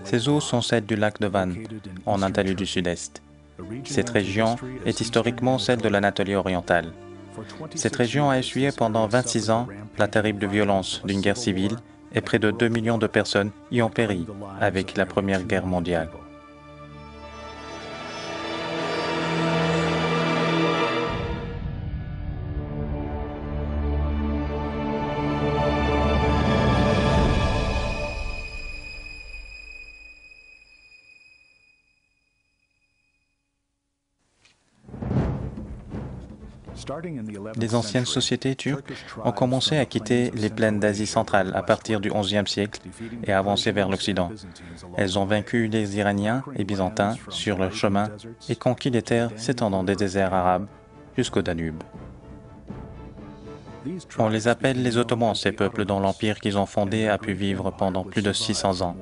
Ces eaux sont celles du lac de Van, en Anatolie du Sud-Est. Cette région est historiquement celle de l'Anatolie orientale. Cette région a essuyé pendant 26 ans la terrible violence d'une guerre civile et près de 2 millions de personnes y ont péri avec la Première Guerre mondiale. Les anciennes sociétés turques ont commencé à quitter les plaines d'Asie centrale à partir du XIe siècle et à avancer vers l'Occident. Elles ont vaincu les Iraniens et Byzantins sur leur chemin et conquis les terres s'étendant des déserts arabes jusqu'au Danube. On les appelle les Ottomans, ces peuples dont l'empire qu'ils ont fondé a pu vivre pendant plus de 600 ans.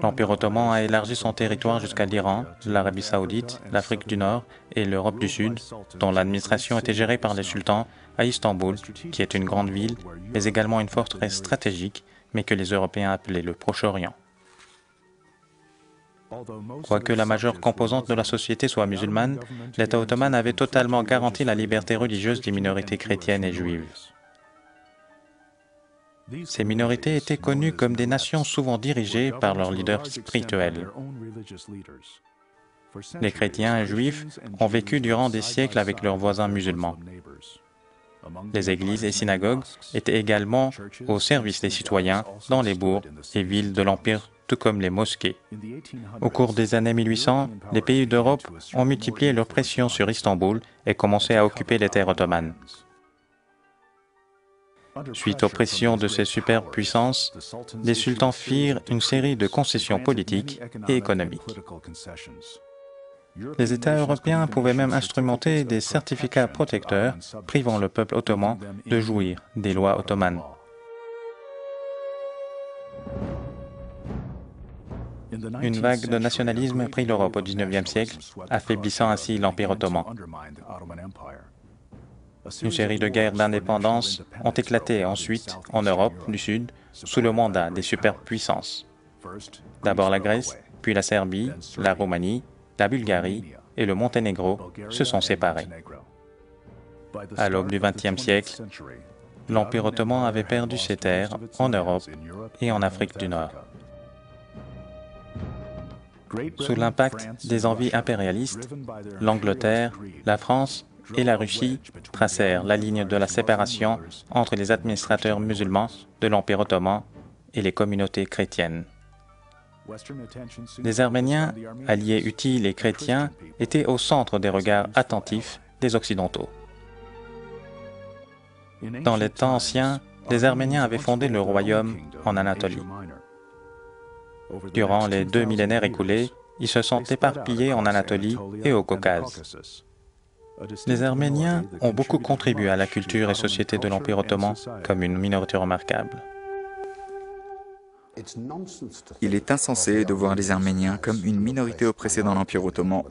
L'Empire ottoman a élargi son territoire jusqu'à l'Iran, l'Arabie saoudite, l'Afrique du Nord et l'Europe du Sud, dont l'administration était gérée par les sultans, à Istanbul, qui est une grande ville, mais également une forteresse stratégique, mais que les Européens appelaient le Proche-Orient. Quoique la majeure composante de la société soit musulmane, l'État ottoman avait totalement garanti la liberté religieuse des minorités chrétiennes et juives. Ces minorités étaient connues comme des nations souvent dirigées par leurs leaders spirituels. Les chrétiens et juifs ont vécu durant des siècles avec leurs voisins musulmans. Les églises et synagogues étaient également au service des citoyens dans les bourgs et villes de l'Empire, tout comme les mosquées. Au cours des années 1800, les pays d'Europe ont multiplié leur pression sur Istanbul et commencé à occuper les terres ottomanes. Suite aux pressions de ces superpuissances, les sultans firent une série de concessions politiques et économiques. Les États européens pouvaient même instrumenter des certificats protecteurs privant le peuple ottoman de jouir des lois ottomanes. Une vague de nationalisme prit l'Europe au XIXe siècle, affaiblissant ainsi l'Empire ottoman. Une série de guerres d'indépendance ont éclaté ensuite en Europe du Sud sous le mandat des superpuissances. D'abord la Grèce, puis la Serbie, la Roumanie, la Bulgarie et le Monténégro se sont séparés. À l'aube du XXe siècle, l'Empire ottoman avait perdu ses terres en Europe et en Afrique du Nord. Sous l'impact des envies impérialistes, l'Angleterre, la France et la Russie tracèrent la ligne de la séparation entre les administrateurs musulmans de l'Empire ottoman et les communautés chrétiennes. Les Arméniens, alliés utiles et chrétiens, étaient au centre des regards attentifs des Occidentaux. Dans les temps anciens, les Arméniens avaient fondé le royaume en Anatolie. Durant les 2 millénaires écoulés, ils se sont éparpillés en Anatolie et au Caucase. Les Arméniens ont beaucoup contribué à la culture et société de l'Empire ottoman comme une minorité remarquable. Il est insensé de voir les Arméniens comme une minorité oppressée dans l'Empire ottoman.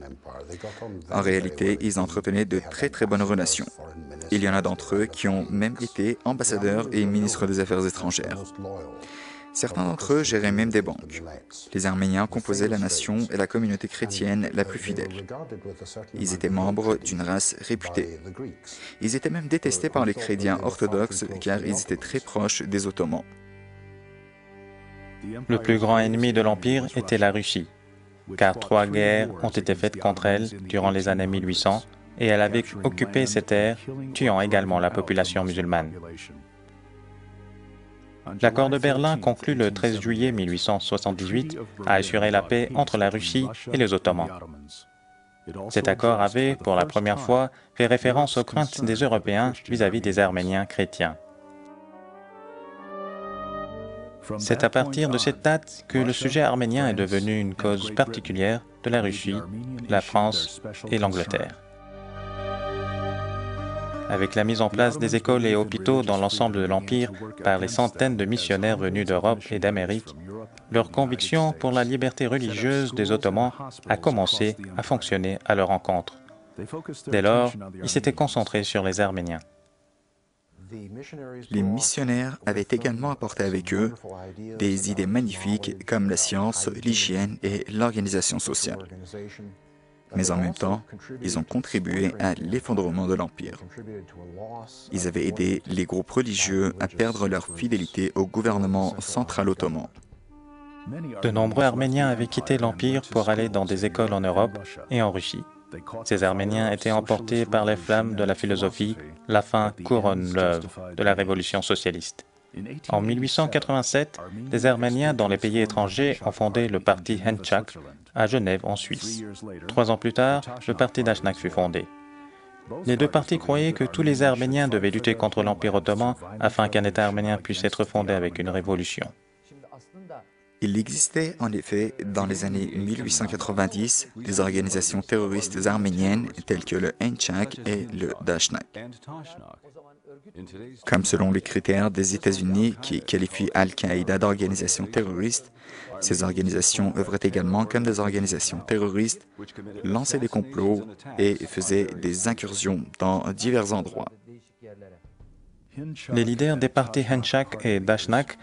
En réalité, ils entretenaient de très bonnes relations. Il y en a d'entre eux qui ont même été ambassadeurs et ministres des Affaires étrangères. Certains d'entre eux géraient même des banques. Les Arméniens composaient la nation et la communauté chrétienne la plus fidèle. Ils étaient membres d'une race réputée. Ils étaient même détestés par les chrétiens orthodoxes car ils étaient très proches des Ottomans. Le plus grand ennemi de l'Empire était la Russie, car 3 guerres ont été faites contre elle durant les années 1800 et elle avait occupé ces terres, tuant également la population musulmane. L'accord de Berlin, conclu le 13 juillet 1878, a assuré la paix entre la Russie et les Ottomans. Cet accord avait, pour la première fois, fait référence aux craintes des Européens vis-à-vis des Arméniens chrétiens. C'est à partir de cette date que le sujet arménien est devenu une cause particulière de la Russie, la France et l'Angleterre. Avec la mise en place des écoles et hôpitaux dans l'ensemble de l'Empire par les centaines de missionnaires venus d'Europe et d'Amérique, leur conviction pour la liberté religieuse des Ottomans a commencé à fonctionner à leur encontre. Dès lors, ils s'étaient concentrés sur les Arméniens. Les missionnaires avaient également apporté avec eux des idées magnifiques comme la science, l'hygiène et l'organisation sociale. Mais en même temps, ils ont contribué à l'effondrement de l'Empire. Ils avaient aidé les groupes religieux à perdre leur fidélité au gouvernement central ottoman. De nombreux Arméniens avaient quitté l'Empire pour aller dans des écoles en Europe et en Russie. Ces Arméniens étaient emportés par les flammes de la philosophie « La fin couronne l'œuvre » de la révolution socialiste. En 1887, les Arméniens dans les pays étrangers ont fondé le parti Hendchak à Genève, en Suisse. 3 ans plus tard, le parti Dashnak fut fondé. Les deux partis croyaient que tous les Arméniens devaient lutter contre l'Empire ottoman afin qu'un État arménien puisse être fondé avec une révolution. Il existait en effet dans les années 1890 des organisations terroristes arméniennes telles que le Hendchak et le Dashnak. Comme selon les critères des États-Unis qui qualifient Al-Qaïda d'organisation terroriste, ces organisations œuvraient également comme des organisations terroristes, lançaient des complots et faisaient des incursions dans divers endroits. Les leaders des partis Hendchak et Dashnak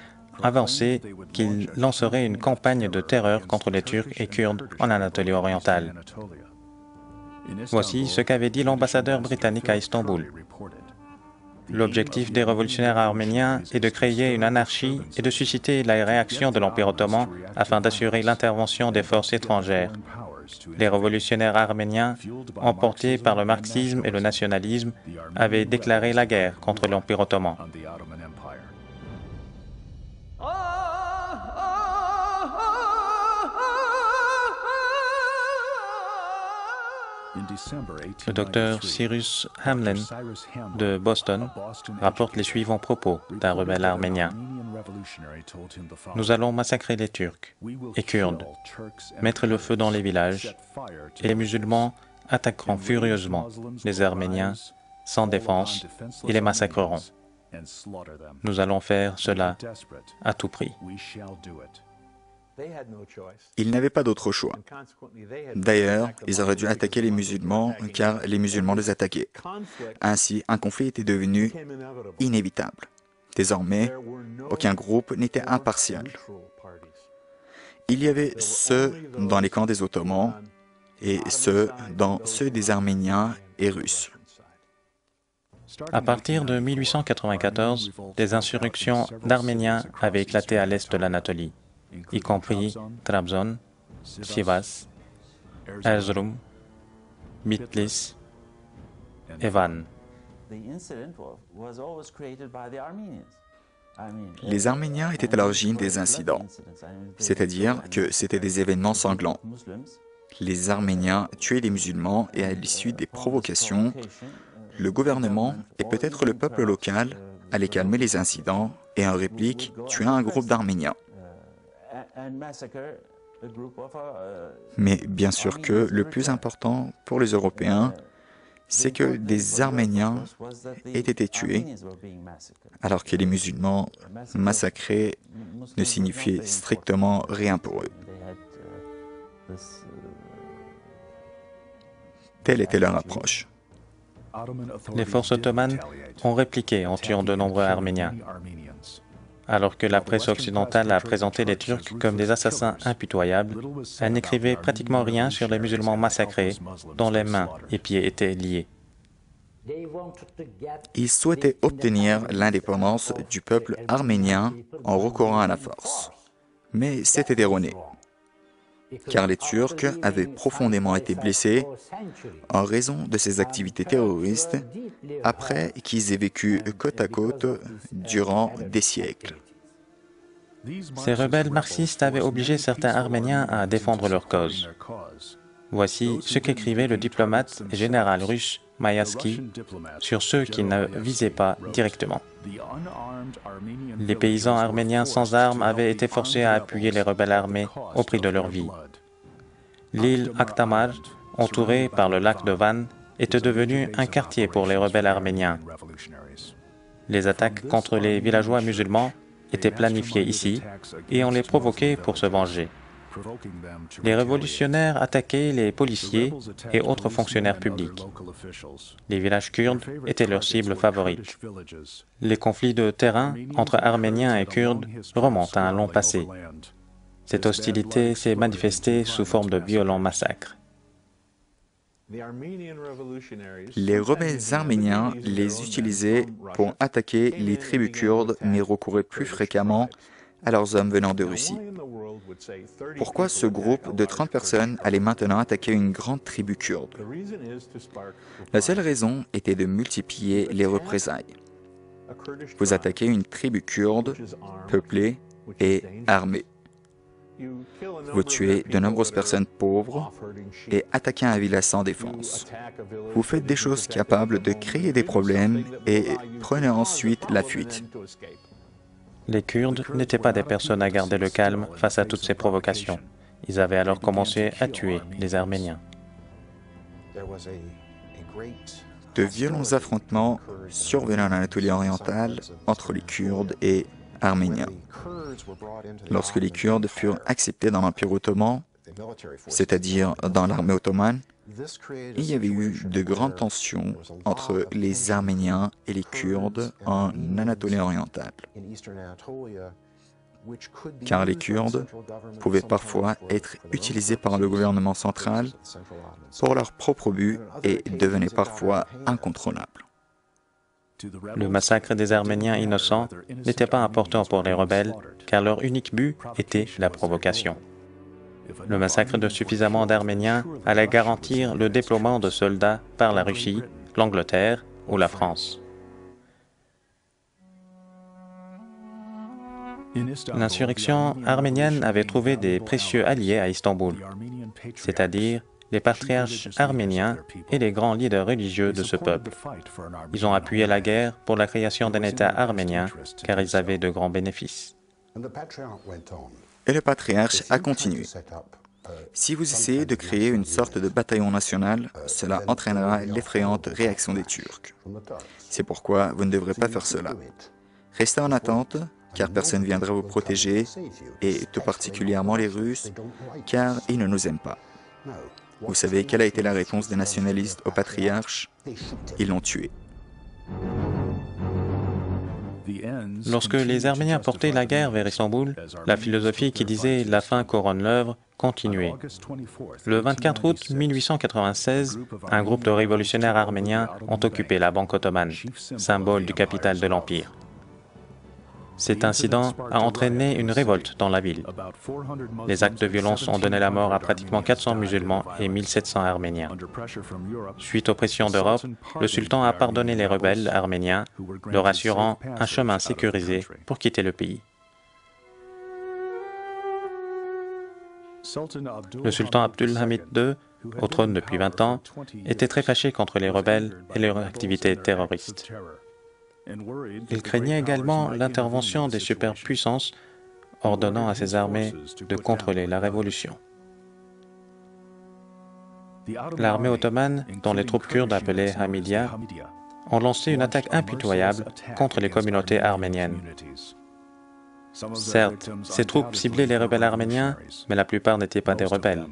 avançaient qu'ils lanceraient une campagne de terreur contre les Turcs et Kurdes en Anatolie orientale. Voici ce qu'avait dit l'ambassadeur britannique à Istanbul. L'objectif des révolutionnaires arméniens est de créer une anarchie et de susciter la réaction de l'Empire ottoman afin d'assurer l'intervention des forces étrangères. Les révolutionnaires arméniens, emportés par le marxisme et le nationalisme, avaient déclaré la guerre contre l'Empire ottoman. Le docteur Cyrus Hamlin de Boston rapporte les suivants propos d'un rebelle arménien. « Nous allons massacrer les Turcs et Kurdes, mettre le feu dans les villages, et les musulmans attaqueront furieusement les Arméniens sans défense et les massacreront. Nous allons faire cela à tout prix. » Ils n'avaient pas d'autre choix. D'ailleurs, ils auraient dû attaquer les musulmans car les musulmans les attaquaient. Ainsi, un conflit était devenu inévitable. Désormais, aucun groupe n'était impartial. Il y avait ceux dans les camps des Ottomans et ceux dans ceux des Arméniens et Russes. À partir de 1894, des insurrections d'Arméniens avaient éclaté à l'est de l'Anatolie, y compris Trabzon, Sivas, Erzurum, Bitlis et Van. Les Arméniens étaient à l'origine des incidents, c'est-à-dire que c'étaient des événements sanglants. Les Arméniens tuaient les musulmans et à l'issue des provocations, le gouvernement et peut-être le peuple local allaient calmer les incidents et en réplique tuer un groupe d'Arméniens. Mais bien sûr que le plus important pour les Européens, c'est que des Arméniens aient été tués, alors que les musulmans massacrés ne signifiaient strictement rien pour eux. Telle était leur approche. Les forces ottomanes ont répliqué en tuant de nombreux Arméniens. Alors que la presse occidentale a présenté les Turcs comme des assassins impitoyables, elle n'écrivait pratiquement rien sur les musulmans massacrés, dont les mains et pieds étaient liés. Ils souhaitaient obtenir l'indépendance du peuple arménien en recourant à la force. Mais c'était erroné, car les Turcs avaient profondément été blessés en raison de ces activités terroristes après qu'ils aient vécu côte à côte durant des siècles. Ces rebelles marxistes avaient obligé certains Arméniens à défendre leur cause. Voici ce qu'écrivait le diplomate et général russe Mayatsky sur ceux qui ne visaient pas directement. Les paysans arméniens sans armes avaient été forcés à appuyer les rebelles armés au prix de leur vie. L'île Akhtamar, entourée par le lac de Van, était devenue un quartier pour les rebelles arméniens. Les attaques contre les villageois musulmans étaient planifiées ici et on les provoquait pour se venger. Les révolutionnaires attaquaient les policiers et autres fonctionnaires publics. Les villages kurdes étaient leur cible favorite. Les conflits de terrain entre Arméniens et Kurdes remontent à un long passé. Cette hostilité s'est manifestée sous forme de violents massacres. Les rebelles arméniens les utilisaient pour attaquer les tribus kurdes, mais recouraient plus fréquemment à leurs hommes venant de Russie. Pourquoi ce groupe de 30 personnes allait maintenant attaquer une grande tribu kurde? La seule raison était de multiplier les représailles. Vous attaquez une tribu kurde, peuplée et armée. Vous tuez de nombreuses personnes pauvres et attaquez un village sans défense. Vous faites des choses capables de créer des problèmes et prenez ensuite la fuite. Les Kurdes n'étaient pas des personnes à garder le calme face à toutes ces provocations. Ils avaient alors commencé à tuer les Arméniens. De violents affrontements survenaient en Anatolie orientale entre les Kurdes et Arméniens. Lorsque les Kurdes furent acceptés dans l'Empire ottoman, c'est-à-dire dans l'armée ottomane, il y avait eu de grandes tensions entre les Arméniens et les Kurdes en Anatolie orientale, car les Kurdes pouvaient parfois être utilisés par le gouvernement central pour leurs propres buts et devenaient parfois incontrôlables. Le massacre des Arméniens innocents n'était pas important pour les rebelles, car leur unique but était la provocation. Le massacre de suffisamment d'Arméniens allait garantir le déploiement de soldats par la Russie, l'Angleterre ou la France. L'insurrection arménienne avait trouvé des précieux alliés à Istanbul, c'est-à-dire les patriarches arméniens et les grands leaders religieux de ce peuple. Ils ont appuyé la guerre pour la création d'un État arménien, car ils avaient de grands bénéfices. Et le patriarche a continué. Si vous essayez de créer une sorte de bataillon national, cela entraînera l'effrayante réaction des Turcs. C'est pourquoi vous ne devrez pas faire cela. Restez en attente, car personne ne viendra vous protéger, et tout particulièrement les Russes, car ils ne nous aiment pas. Vous savez quelle a été la réponse des nationalistes au patriarche? Ils l'ont tué. Lorsque les Arméniens portaient la guerre vers Istanbul, la philosophie qui disait « la fin couronne l'œuvre » continuait. Le 24 août 1896, un groupe de révolutionnaires arméniens ont occupé la Banque ottomane, symbole du capital de l'Empire. Cet incident a entraîné une révolte dans la ville. Les actes de violence ont donné la mort à pratiquement 400 musulmans et 1700 Arméniens. Suite aux pressions d'Europe, le sultan a pardonné les rebelles arméniens, leur assurant un chemin sécurisé pour quitter le pays. Le sultan Abdülhamid II, au trône depuis 20 ans, était très fâché contre les rebelles et leurs activités terroristes. Il craignait également l'intervention des superpuissances, ordonnant à ses armées de contrôler la révolution. L'armée ottomane, dont les troupes kurdes appelées Hamidia, ont lancé une attaque impitoyable contre les communautés arméniennes. Certes, ces troupes ciblaient les rebelles arméniens, mais la plupart n'étaient pas des rebelles.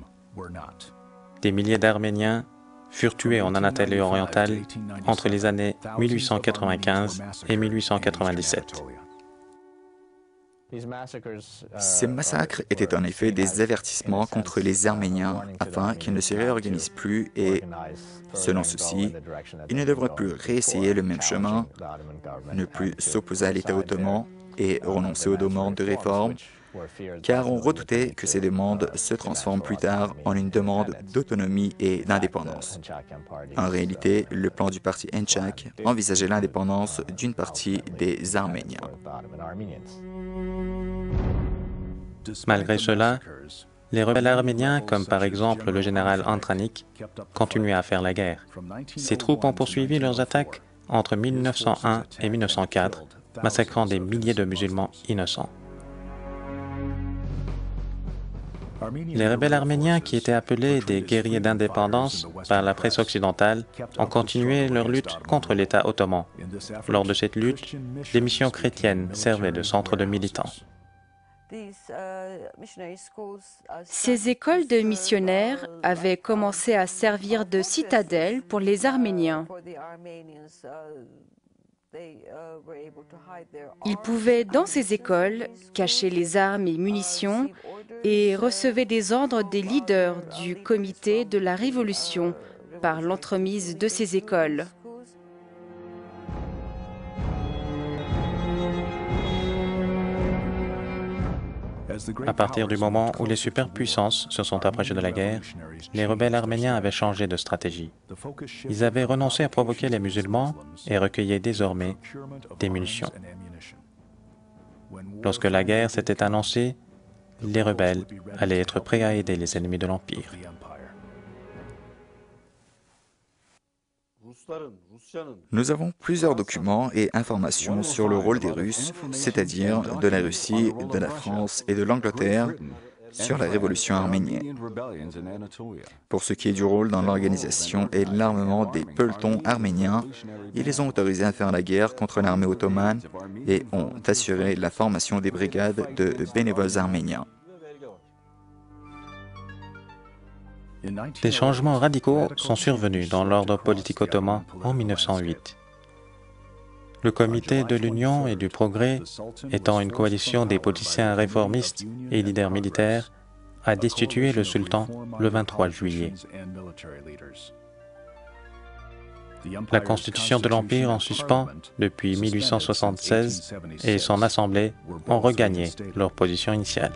Des milliers d'Arméniens furent tués en Anatolie orientale entre les années 1895 et 1897. Ces massacres étaient en effet des avertissements contre les Arméniens afin qu'ils ne se réorganisent plus et, selon ceci, ils ne devraient plus réessayer le même chemin, ne plus s'opposer à l'État ottoman et renoncer aux demandes de réforme, car on redoutait que ces demandes se transforment plus tard en une demande d'autonomie et d'indépendance. En réalité, le plan du parti Enchak envisageait l'indépendance d'une partie des Arméniens. Malgré cela, les rebelles arméniens, comme par exemple le général Antranik, continuaient à faire la guerre. Ces troupes ont poursuivi leurs attaques entre 1901 et 1904, massacrant des milliers de musulmans innocents. Les rebelles arméniens, qui étaient appelés des guerriers d'indépendance par la presse occidentale, ont continué leur lutte contre l'État ottoman. Lors de cette lutte, des missions chrétiennes servaient de centre de militants. Ces écoles de missionnaires avaient commencé à servir de citadelle pour les Arméniens. Ils pouvaient, dans ces écoles, cacher les armes et munitions et recevaient des ordres des leaders du comité de la Révolution par l'entremise de ces écoles. À partir du moment où les superpuissances se sont approchées de la guerre, les rebelles arméniens avaient changé de stratégie. Ils avaient renoncé à provoquer les musulmans et recueillaient désormais des munitions. Lorsque la guerre s'était annoncée, les rebelles allaient être prêts à aider les ennemis de l'Empire. Nous avons plusieurs documents et informations sur le rôle des Russes, c'est-à-dire de la Russie, de la France et de l'Angleterre, sur la révolution arménienne. Pour ce qui est du rôle dans l'organisation et l'armement des pelotons arméniens, ils les ont autorisés à faire la guerre contre l'armée ottomane et ont assuré la formation des brigades de bénévoles arméniens. Des changements radicaux sont survenus dans l'ordre politique ottoman en 1908. Le Comité de l'Union et du Progrès, étant une coalition des politiciens réformistes et leaders militaires, a destitué le sultan le 23 juillet. La constitution de l'Empire en suspens depuis 1876 et son assemblée ont regagné leur position initiale.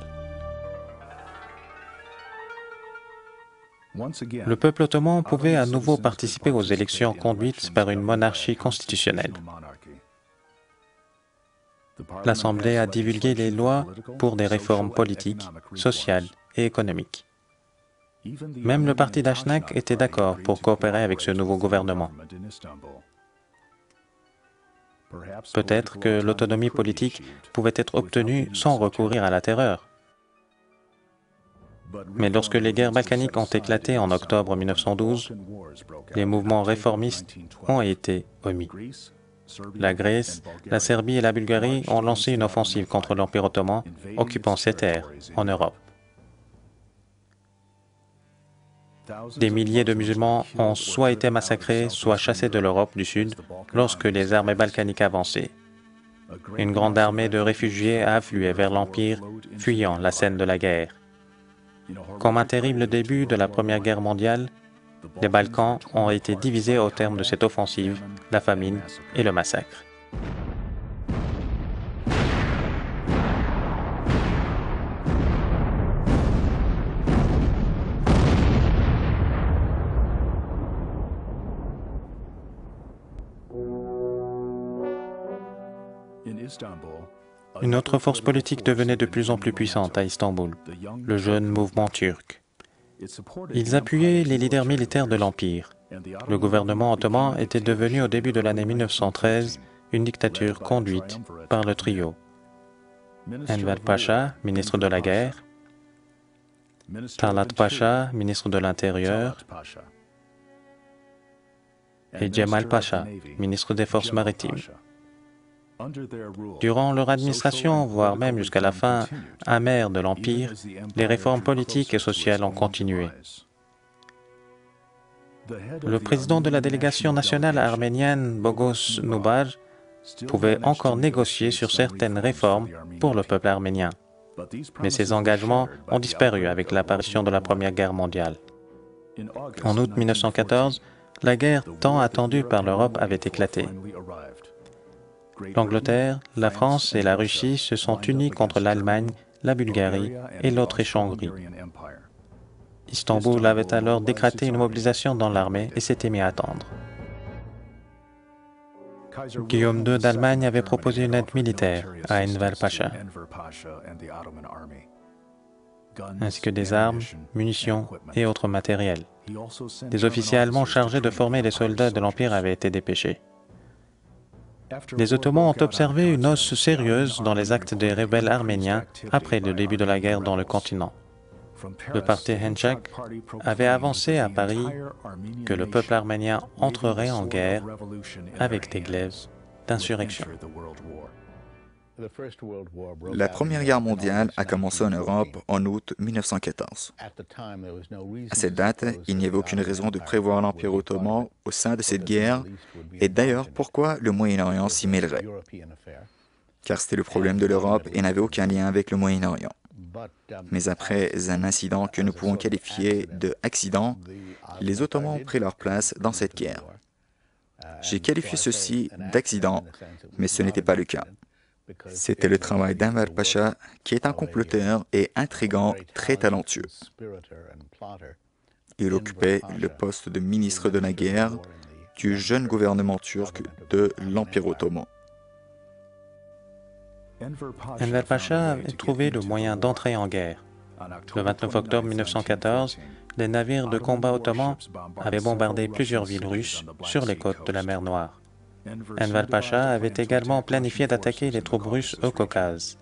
Le peuple ottoman pouvait à nouveau participer aux élections conduites par une monarchie constitutionnelle. L'Assemblée a divulgué les lois pour des réformes politiques, sociales et économiques. Même le parti d'Ashnak était d'accord pour coopérer avec ce nouveau gouvernement. Peut-être que l'autonomie politique pouvait être obtenue sans recourir à la terreur. Mais lorsque les guerres balkaniques ont éclaté en octobre 1912, les mouvements réformistes ont été omis. La Grèce, la Serbie et la Bulgarie ont lancé une offensive contre l'Empire ottoman, occupant ces terres en Europe. Des milliers de musulmans ont soit été massacrés, soit chassés de l'Europe du Sud lorsque les armées balkaniques avançaient. Une grande armée de réfugiés a afflué vers l'Empire, fuyant la scène de la guerre. Comme un terrible début de la Première Guerre mondiale, les Balkans ont été divisés au terme de cette offensive, la famine et le massacre. Une autre force politique devenait de plus en plus puissante à Istanbul, le jeune mouvement turc. Ils appuyaient les leaders militaires de l'Empire. Le gouvernement ottoman était devenu au début de l'année 1913 une dictature conduite par le trio Enver Pacha, ministre de la Guerre, Talat Pacha, ministre de l'Intérieur, et Cemal Pacha, ministre des Forces maritimes. Durant leur administration, voire même jusqu'à la fin amère de l'Empire, les réformes politiques et sociales ont continué. Le président de la délégation nationale arménienne, Bogos Nubar, pouvait encore négocier sur certaines réformes pour le peuple arménien. Mais ces engagements ont disparu avec l'apparition de la Première Guerre mondiale. En août 1914, la guerre tant attendue par l'Europe avait éclaté. L'Angleterre, la France et la Russie se sont unis contre l'Allemagne, la Bulgarie et l'Autriche-Hongrie. Istanbul avait alors décrété une mobilisation dans l'armée et s'était mis à attendre. Guillaume II d'Allemagne avait proposé une aide militaire à Enver Pacha, ainsi que des armes, munitions et autres matériels. Des officiers allemands chargés de former les soldats de l'Empire avaient été dépêchés. Les Ottomans ont observé une hausse sérieuse dans les actes des rebelles arméniens après le début de la guerre dans le continent. Le parti Henchak avait avancé à Paris que le peuple arménien entrerait en guerre avec des glaives d'insurrection. La Première Guerre mondiale a commencé en Europe en août 1914. À cette date, il n'y avait aucune raison de prévoir l'Empire ottoman au sein de cette guerre, et d'ailleurs pourquoi le Moyen-Orient s'y mêlerait, car c'était le problème de l'Europe et n'avait aucun lien avec le Moyen-Orient. Mais après un incident que nous pouvons qualifier de accident, les Ottomans ont pris leur place dans cette guerre. J'ai qualifié ceci d'accident, mais ce n'était pas le cas. C'était le travail d'Enver Pacha, qui est un comploteur et intrigant très talentueux. Il occupait le poste de ministre de la guerre du jeune gouvernement turc de l'Empire ottoman. Enver Pacha avait trouvé le moyen d'entrer en guerre. Le 29 octobre 1914, les navires de combat ottomans avaient bombardé plusieurs villes russes sur les côtes de la mer Noire. Enver Pacha avait également planifié d'attaquer les troupes russes au Caucase.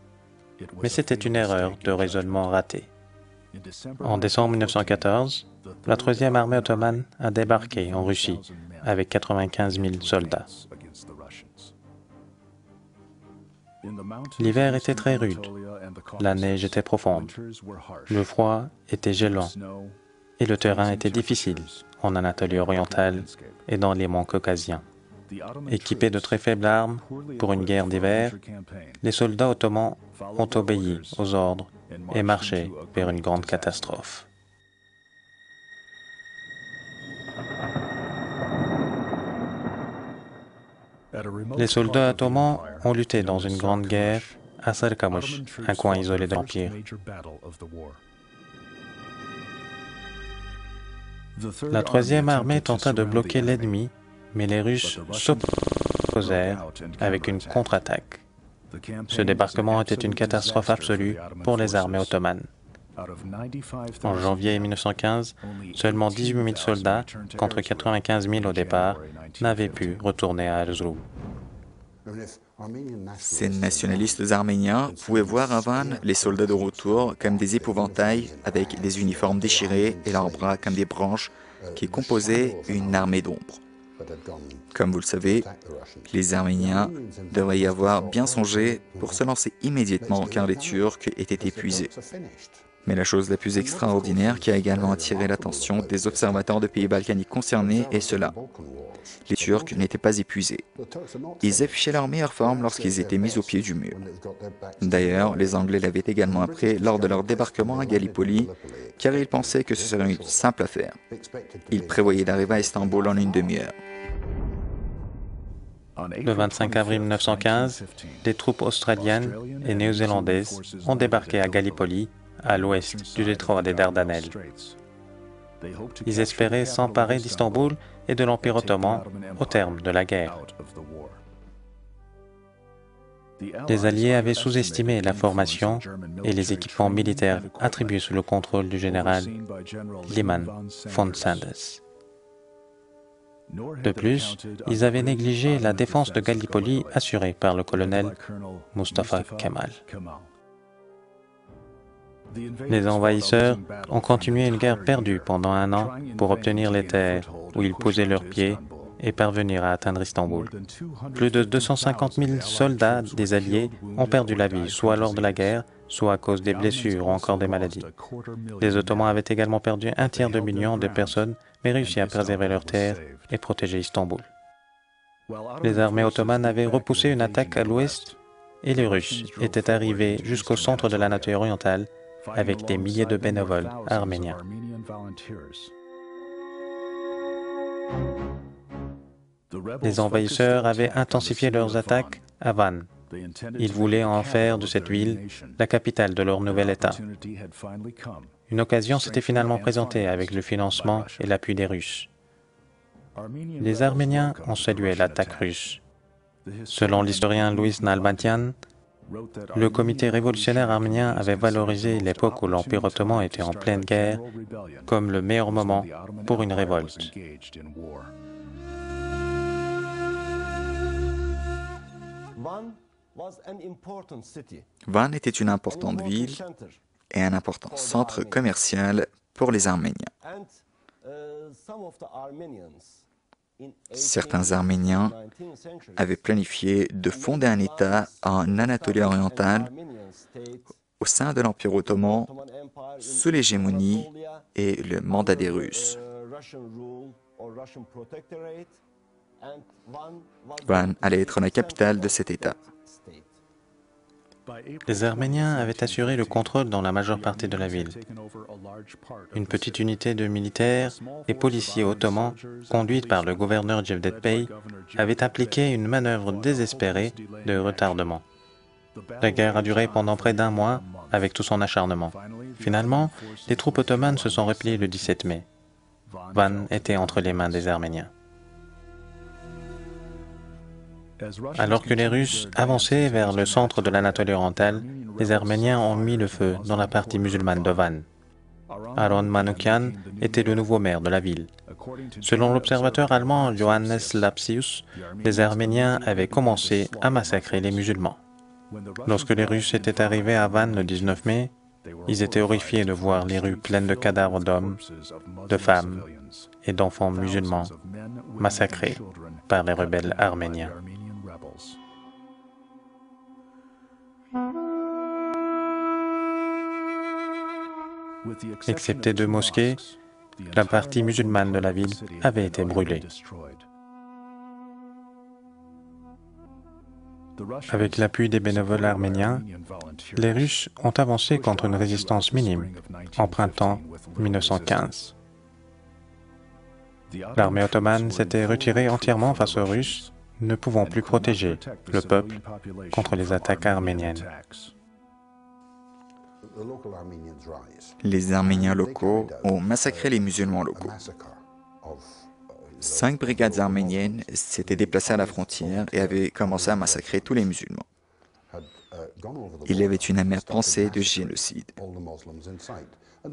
Mais c'était une erreur de raisonnement ratée. En décembre 1914, la 3e armée ottomane a débarqué en Russie avec 95 000 soldats. L'hiver était très rude, la neige était profonde, le froid était gelant et le terrain était difficile en Anatolie orientale et dans les monts caucasiens. Équipés de très faibles armes pour une guerre d'hiver, les soldats ottomans ont obéi aux ordres et marché vers une grande catastrophe. Les soldats ottomans ont lutté dans une grande guerre à Sarkamush, un coin isolé de l'Empire. La 3e armée tenta de bloquer l'ennemi, mais les Russes s'opposèrent avec une contre-attaque. Ce débarquement était une catastrophe absolue pour les armées ottomanes. En janvier 1915, seulement 18 000 soldats, contre 95 000 au départ, n'avaient pu retourner à Erzurum. Ces nationalistes arméniens pouvaient voir à Van les soldats de retour comme des épouvantails avec des uniformes déchirés et leurs bras comme des branches qui composaient une armée d'ombre. Comme vous le savez, les Arméniens devraient y avoir bien songé pour se lancer immédiatement car les Turcs étaient épuisés. Mais la chose la plus extraordinaire qui a également attiré l'attention des observateurs de pays balkaniques concernés est cela. Les Turcs n'étaient pas épuisés. Ils affichaient leur meilleure forme lorsqu'ils étaient mis au pied du mur. D'ailleurs, les Anglais l'avaient également appris lors de leur débarquement à Gallipoli, car ils pensaient que ce serait une simple affaire. Ils prévoyaient d'arriver à Istanbul en une demi-heure. Le 25 avril 1915, les troupes australiennes et néo-zélandaises ont débarqué à Gallipoli, à l'ouest du détroit des Dardanelles. Ils espéraient s'emparer d'Istanbul et de l'Empire ottoman au terme de la guerre. Les Alliés avaient sous-estimé la formation et les équipements militaires attribués sous le contrôle du général Liman von Sanders. De plus, ils avaient négligé la défense de Gallipoli assurée par le colonel Mustafa Kemal. Les envahisseurs ont continué une guerre perdue pendant un an pour obtenir les terres où ils posaient leurs pieds et parvenir à atteindre Istanbul. Plus de 250 000 soldats des Alliés ont perdu la vie, soit lors de la guerre, soit à cause des blessures ou encore des maladies. Les Ottomans avaient également perdu un tiers de million de personnes, mais réussi à préserver leurs terres et protéger Istanbul. Les armées ottomanes avaient repoussé une attaque à l'ouest et les Russes étaient arrivés jusqu'au centre de l'Anatolie orientale avec des milliers de bénévoles arméniens. Les envahisseurs avaient intensifié leurs attaques à Van. Ils voulaient en faire de cette ville la capitale de leur nouvel État. Une occasion s'était finalement présentée avec le financement et l'appui des Russes. Les Arméniens ont salué l'attaque russe. Selon l'historien Louis Nalbandian, le comité révolutionnaire arménien avait valorisé l'époque où l'Empire ottoman était en pleine guerre comme le meilleur moment pour une révolte. Van était une importante ville et un important centre commercial pour les Arméniens. Certains Arméniens avaient planifié de fonder un État en Anatolie orientale au sein de l'Empire ottoman sous l'hégémonie et le mandat des Russes. Van allait être la capitale de cet État. Les Arméniens avaient assuré le contrôle dans la majeure partie de la ville. Une petite unité de militaires et policiers ottomans, conduite par le gouverneur Cevdet Bey, avait appliqué une manœuvre désespérée de retardement. La guerre a duré pendant près d'un mois avec tout son acharnement. Finalement, les troupes ottomanes se sont repliées le 17 mai. Van était entre les mains des Arméniens. Alors que les Russes avançaient vers le centre de l'Anatolie orientale, les Arméniens ont mis le feu dans la partie musulmane de Van. Aron Manoukian était le nouveau maire de la ville. Selon l'observateur allemand Johannes Lapsius, les Arméniens avaient commencé à massacrer les musulmans. Lorsque les Russes étaient arrivés à Van le 19 mai, ils étaient horrifiés de voir les rues pleines de cadavres d'hommes, de femmes et d'enfants musulmans massacrés par les rebelles arméniens. Excepté deux mosquées, la partie musulmane de la ville avait été brûlée. Avec l'appui des bénévoles arméniens, les Russes ont avancé contre une résistance minime en printemps 1915. L'armée ottomane s'était retirée entièrement face aux Russes, ne pouvant plus protéger le peuple contre les attaques arméniennes. Les Arméniens locaux ont massacré les musulmans locaux. 5 brigades arméniennes s'étaient déplacées à la frontière et avaient commencé à massacrer tous les musulmans. Il y avait une amère pensée de génocide.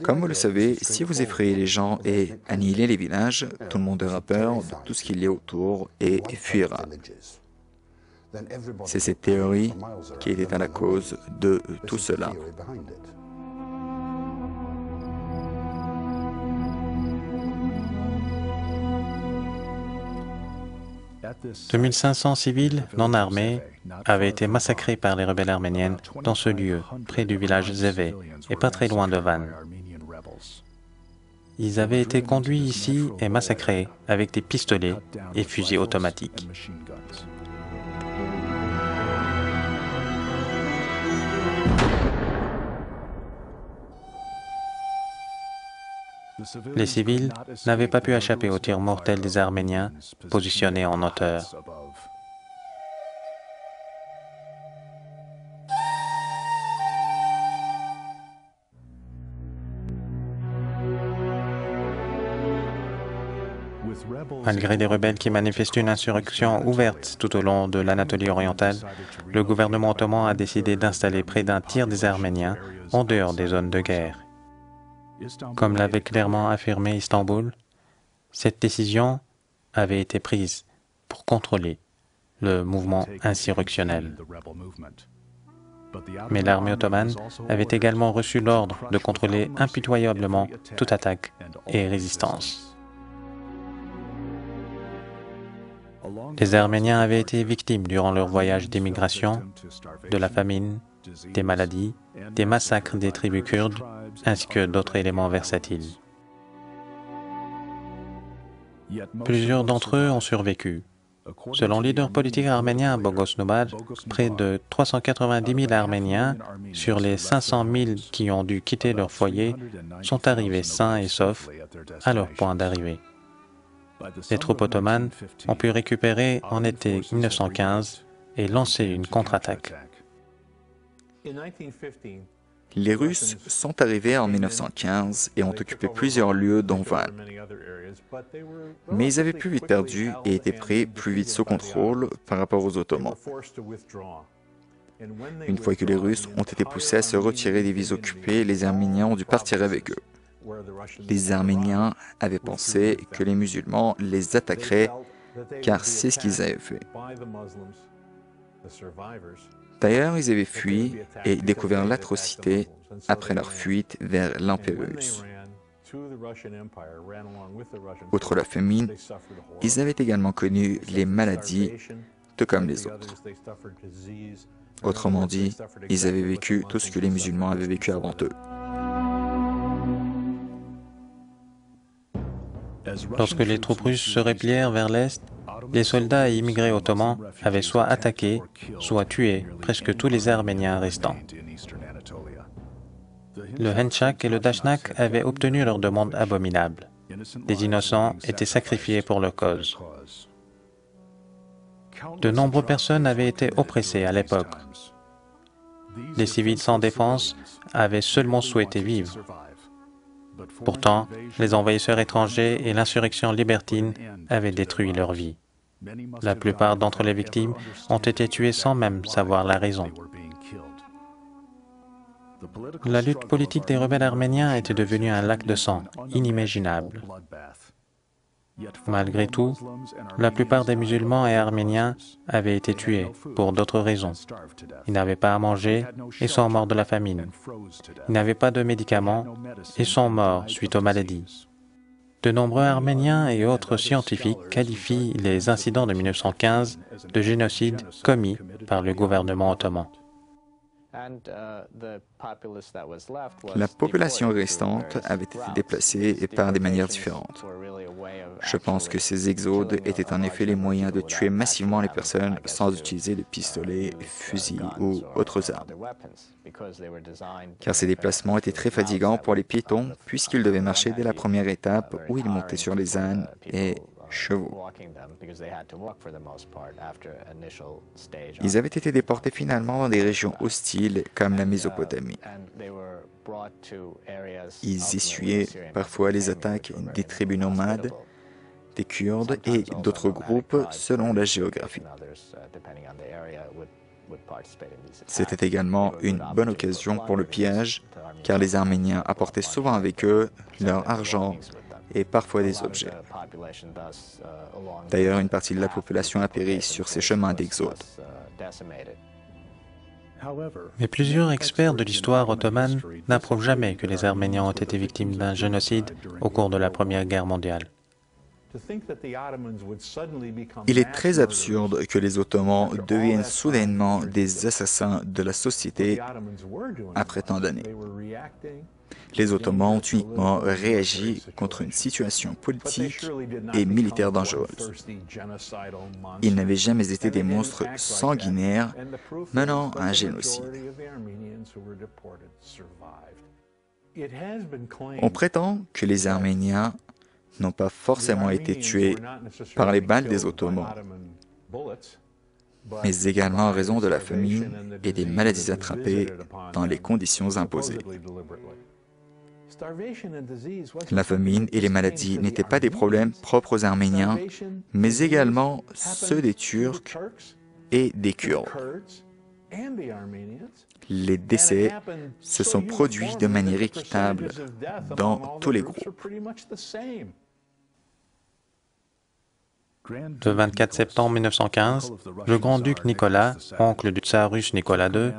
Comme vous le savez, si vous effrayez les gens et annihilez les villages, tout le monde aura peur de tout ce qu'il y a autour et fuira. C'est cette théorie qui était à la cause de tout cela. « 2500 civils non armés avaient été massacrés par les rebelles arméniennes dans ce lieu, près du village Zévé, et pas très loin de Van. Ils avaient été conduits ici et massacrés avec des pistolets et fusils automatiques. Les civils n'avaient pas pu échapper aux tirs mortels des Arméniens positionnés en hauteur. Malgré les rebelles qui manifestent une insurrection ouverte tout au long de l'Anatolie orientale, le gouvernement ottoman a décidé d'installer près d'un tiers des Arméniens en dehors des zones de guerre. Comme l'avait clairement affirmé Istanbul, cette décision avait été prise pour contrôler le mouvement insurrectionnel. Mais l'armée ottomane avait également reçu l'ordre de contrôler impitoyablement toute attaque et résistance. Les Arméniens avaient été victimes durant leur voyage d'émigration de la famine, des maladies, des massacres des tribus kurdes, ainsi que d'autres éléments versatiles. Plusieurs d'entre eux ont survécu. Selon le leader politique arménien Bogos Nubar, près de 390 000 Arméniens sur les 500 000 qui ont dû quitter leur foyer sont arrivés sains et saufs à leur point d'arrivée. Les troupes ottomanes ont pu récupérer en été 1915 et lancer une contre-attaque. Les Russes sont arrivés en 1915 et ont occupé plusieurs lieux dont Van. Mais ils avaient plus vite perdu et étaient pris plus vite sous contrôle par rapport aux Ottomans. Une fois que les Russes ont été poussés à se retirer des villes occupées, les Arméniens ont dû partir avec eux. Les Arméniens avaient pensé que les musulmans les attaqueraient car c'est ce qu'ils avaient fait. D'ailleurs, ils avaient fui et découvert l'atrocité après leur fuite vers l'Empire russe. Outre la famine, ils avaient également connu les maladies, tout comme les autres. Autrement dit, ils avaient vécu tout ce que les musulmans avaient vécu avant eux. Lorsque les troupes russes se replièrent vers l'est, les soldats et immigrés ottomans avaient soit attaqué, soit tué presque tous les Arméniens restants. Le Henchak et le Dashnak avaient obtenu leur demande abominable. Des innocents étaient sacrifiés pour leur cause. De nombreuses personnes avaient été oppressées à l'époque. Les civils sans défense avaient seulement souhaité vivre. Pourtant, les envahisseurs étrangers et l'insurrection libertine avaient détruit leur vie. La plupart d'entre les victimes ont été tuées sans même savoir la raison. La lutte politique des rebelles arméniens était devenue un lac de sang inimaginable. Malgré tout, la plupart des musulmans et arméniens avaient été tués pour d'autres raisons. Ils n'avaient pas à manger et sont morts de la famine. Ils n'avaient pas de médicaments et sont morts suite aux maladies. De nombreux Arméniens et autres scientifiques qualifient les incidents de 1915 de génocide commis par le gouvernement ottoman. La population restante avait été déplacée et par des manières différentes. Je pense que ces exodes étaient en effet les moyens de tuer massivement les personnes sans utiliser de pistolets, fusils ou autres armes. Car ces déplacements étaient très fatigants pour les piétons puisqu'ils devaient marcher dès la première étape où ils montaient sur les ânes et chevaux. Ils avaient été déportés finalement dans des régions hostiles comme la Mésopotamie. Ils essuyaient parfois les attaques des tribus nomades, des Kurdes et d'autres groupes selon la géographie. C'était également une bonne occasion pour le pillage, car les Arméniens apportaient souvent avec eux leur argent et parfois des objets. D'ailleurs, une partie de la population a péri sur ces chemins d'exode. Mais plusieurs experts de l'histoire ottomane n'approuvent jamais que les Arméniens ont été victimes d'un génocide au cours de la Première Guerre mondiale. Il est très absurde que les Ottomans deviennent soudainement des assassins de la société après tant d'années. Les Ottomans ont uniquement réagi contre une situation politique et militaire dangereuse. Ils n'avaient jamais été des monstres sanguinaires menant à un génocide. On prétend que les Arméniens n'ont pas forcément été tués par les balles des Ottomans, mais également en raison de la famine et des maladies attrapées dans les conditions imposées. La famine et les maladies n'étaient pas des problèmes propres aux Arméniens, mais également ceux des Turcs et des Kurdes. Les décès se sont produits de manière équitable dans tous les groupes. Le 24 septembre 1915, le grand-duc Nicolas, oncle du tsar russe Nicolas II,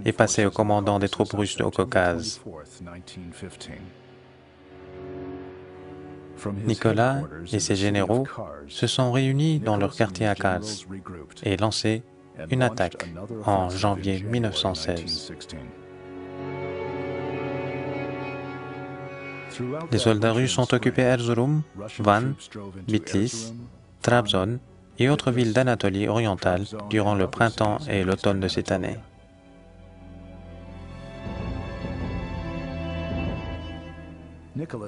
est passé au commandant des troupes russes au Caucase. Nicolas et ses généraux se sont réunis dans leur quartier à Kaz et lancé une attaque en janvier 1916. Les soldats russes ont occupé Erzurum, Van, Bitlis, Trabzon et autres villes d'Anatolie orientale durant le printemps et l'automne de cette année.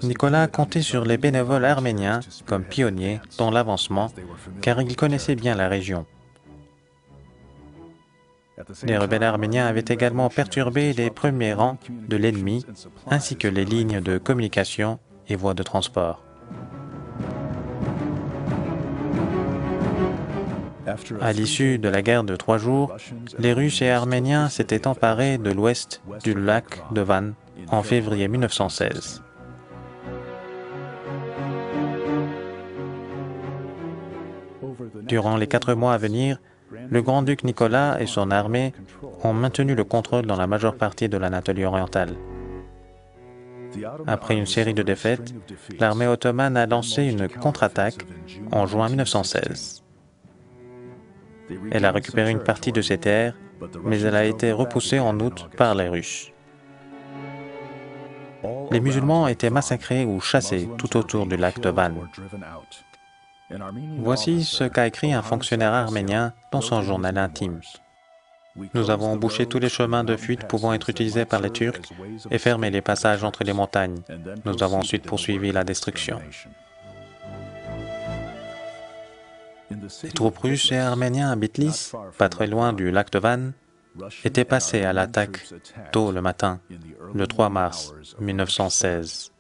Nicolas comptait sur les bénévoles arméniens comme pionniers dans l'avancement, car ils connaissaient bien la région. Les rebelles arméniens avaient également perturbé les premiers rangs de l'ennemi, ainsi que les lignes de communication et voies de transport. À l'issue de la guerre de 3 jours, les Russes et Arméniens s'étaient emparés de l'ouest du lac de Van en février 1916. Durant les 4 mois à venir, le grand-duc Nicolas et son armée ont maintenu le contrôle dans la majeure partie de l'Anatolie orientale. Après une série de défaites, l'armée ottomane a lancé une contre-attaque en juin 1916. Elle a récupéré une partie de ses terres, mais elle a été repoussée en août par les Russes. Les musulmans étaient massacrés ou chassés tout autour du lac de Van. Voici ce qu'a écrit un fonctionnaire arménien dans son journal intime. Nous avons bouché tous les chemins de fuite pouvant être utilisés par les Turcs et fermé les passages entre les montagnes. Nous avons ensuite poursuivi la destruction. Les troupes russes et arméniens à Bitlis, pas très loin du lac de Van, étaient passés à l'attaque tôt le matin, le 3 mars 1916.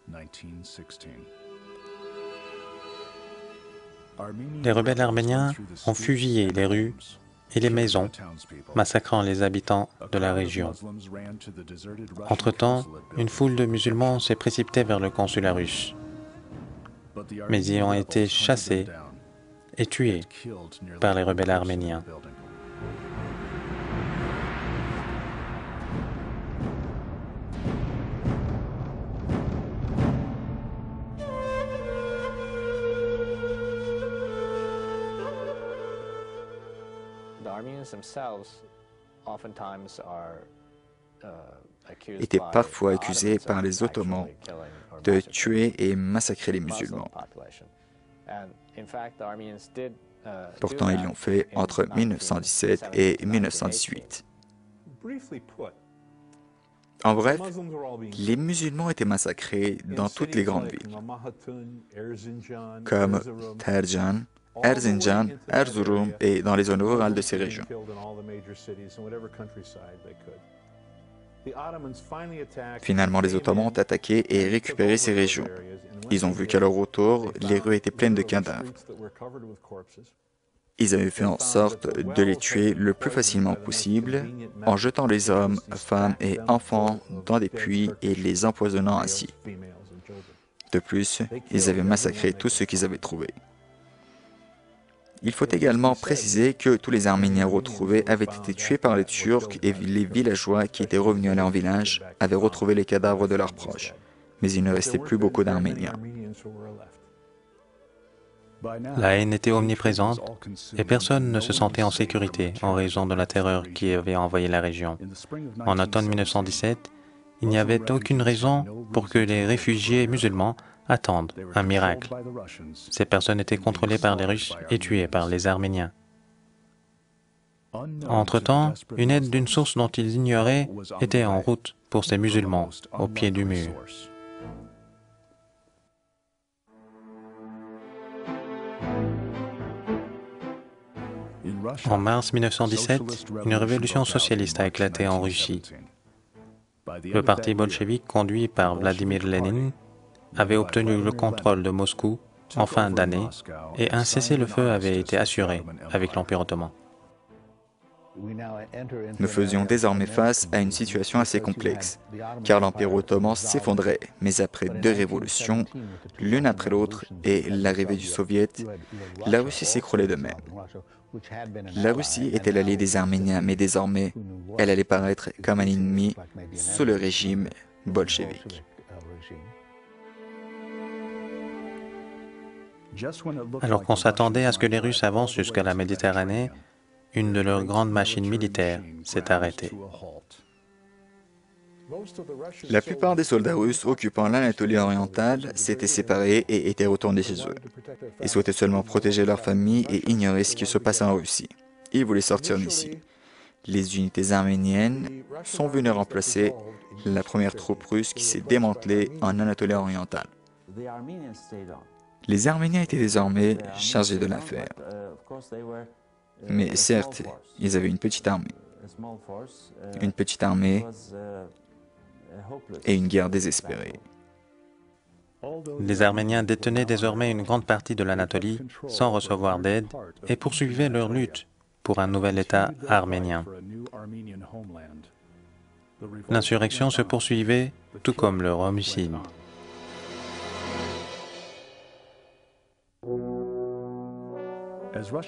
Les rebelles arméniens ont fusillé les rues et les maisons, massacrant les habitants de la région. Entre-temps, une foule de musulmans s'est précipitée vers le consulat russe, mais ils ont été chassés et tués par les rebelles arméniens. Étaient parfois accusés par les Ottomans de tuer et massacrer les musulmans. Pourtant, ils l'ont fait entre 1917 et 1918. En bref, les musulmans étaient massacrés dans toutes les grandes villes, comme Terjan, Erzincan, Erzurum et dans les zones rurales de ces régions. Finalement, les Ottomans ont attaqué et récupéré ces régions. Ils ont vu qu'à leur retour, les rues étaient pleines de cadavres. Ils avaient fait en sorte de les tuer le plus facilement possible en jetant les hommes, femmes et enfants dans des puits et les empoisonnant ainsi. De plus, ils avaient massacré tout ce qu'ils avaient trouvé. Il faut également préciser que tous les Arméniens retrouvés avaient été tués par les Turcs et les villageois qui étaient revenus à leur village avaient retrouvé les cadavres de leurs proches. Mais il ne restait plus beaucoup d'Arméniens. La haine était omniprésente et personne ne se sentait en sécurité en raison de la terreur qui avait envahi la région. En automne 1917, il n'y avait aucune raison pour que les réfugiés musulmans attendent un miracle. Ces personnes étaient contrôlées par les Russes et tuées par les Arméniens. Entre-temps, une aide d'une source dont ils ignoraient était en route pour ces musulmans au pied du mur. En mars 1917, une révolution socialiste a éclaté en Russie. Le parti bolchevique, conduit par Vladimir Lénine, avait obtenu le contrôle de Moscou en fin d'année et un cessez-le-feu avait été assuré avec l'Empire ottoman. Nous faisions désormais face à une situation assez complexe, car l'Empire ottoman s'effondrait, mais après deux révolutions, l'une après l'autre, et l'arrivée du Soviet, la Russie s'écroulait de même. La Russie était l'allié des Arméniens, mais désormais, elle allait paraître comme un ennemi sous le régime bolchevique. Alors qu'on s'attendait à ce que les Russes avancent jusqu'à la Méditerranée, une de leurs grandes machines militaires s'est arrêtée. La plupart des soldats russes occupant l'Anatolie orientale s'étaient séparés et étaient retournés chez eux. Ils souhaitaient seulement protéger leur famille et ignorer ce qui se passait en Russie. Ils voulaient sortir d'ici. Les unités arméniennes sont venues remplacer la première troupe russe qui s'est démantelée en Anatolie orientale. Les Arméniens étaient désormais chargés de l'affaire. Mais certes, ils avaient une petite armée. Une petite armée et une guerre désespérée. Les Arméniens détenaient désormais une grande partie de l'Anatolie sans recevoir d'aide et poursuivaient leur lutte pour un nouvel État arménien. L'insurrection se poursuivait, tout comme leur homicide.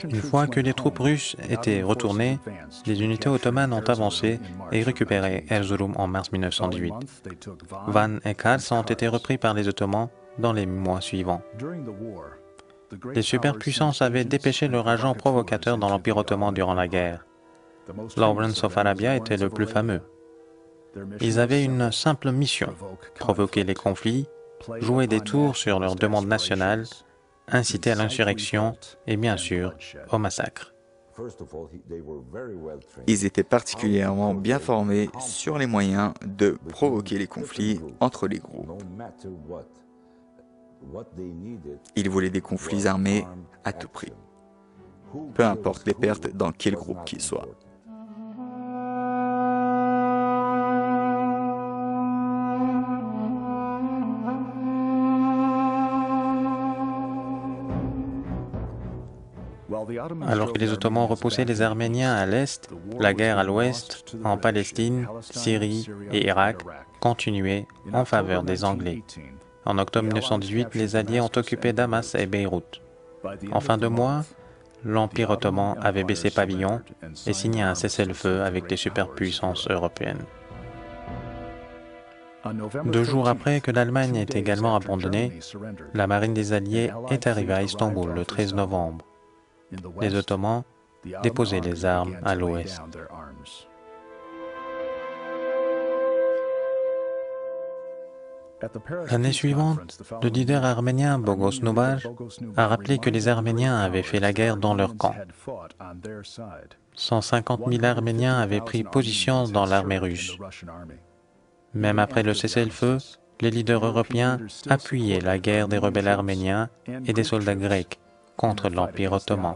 Une fois que les troupes russes étaient retournées, les unités ottomanes ont avancé et récupéré Erzurum en mars 1918. Van et Kars ont été repris par les Ottomans dans les mois suivants. Les superpuissances avaient dépêché leur agent provocateur dans l'Empire ottoman durant la guerre. Lawrence of Arabia était le plus fameux. Ils avaient une simple mission, provoquer les conflits, jouer des tours sur leurs demandes nationales, inciter à l'insurrection et bien sûr au massacre. Ils étaient particulièrement bien formés sur les moyens de provoquer les conflits entre les groupes. Ils voulaient des conflits armés à tout prix, peu importe les pertes dans quel groupe qu'ils soient. Alors que les Ottomans repoussaient les Arméniens à l'est, la guerre à l'ouest, en Palestine, Syrie et Irak, continuait en faveur des Anglais. En octobre 1918, les Alliés ont occupé Damas et Beyrouth. En fin de mois, l'Empire ottoman avait baissé pavillon et signé un cessez-le-feu avec les superpuissances européennes. 2 jours après que l'Allemagne ait également abandonné, la marine des Alliés est arrivée à Istanbul le 13 novembre. Les Ottomans déposaient les armes à l'ouest. L'année suivante, le leader arménien Bogos Nubar a rappelé que les Arméniens avaient fait la guerre dans leur camp. 150 000 Arméniens avaient pris position dans l'armée russe. Même après le cessez-le-feu, les leaders européens appuyaient la guerre des rebelles arméniens et des soldats grecs contre l'Empire ottoman.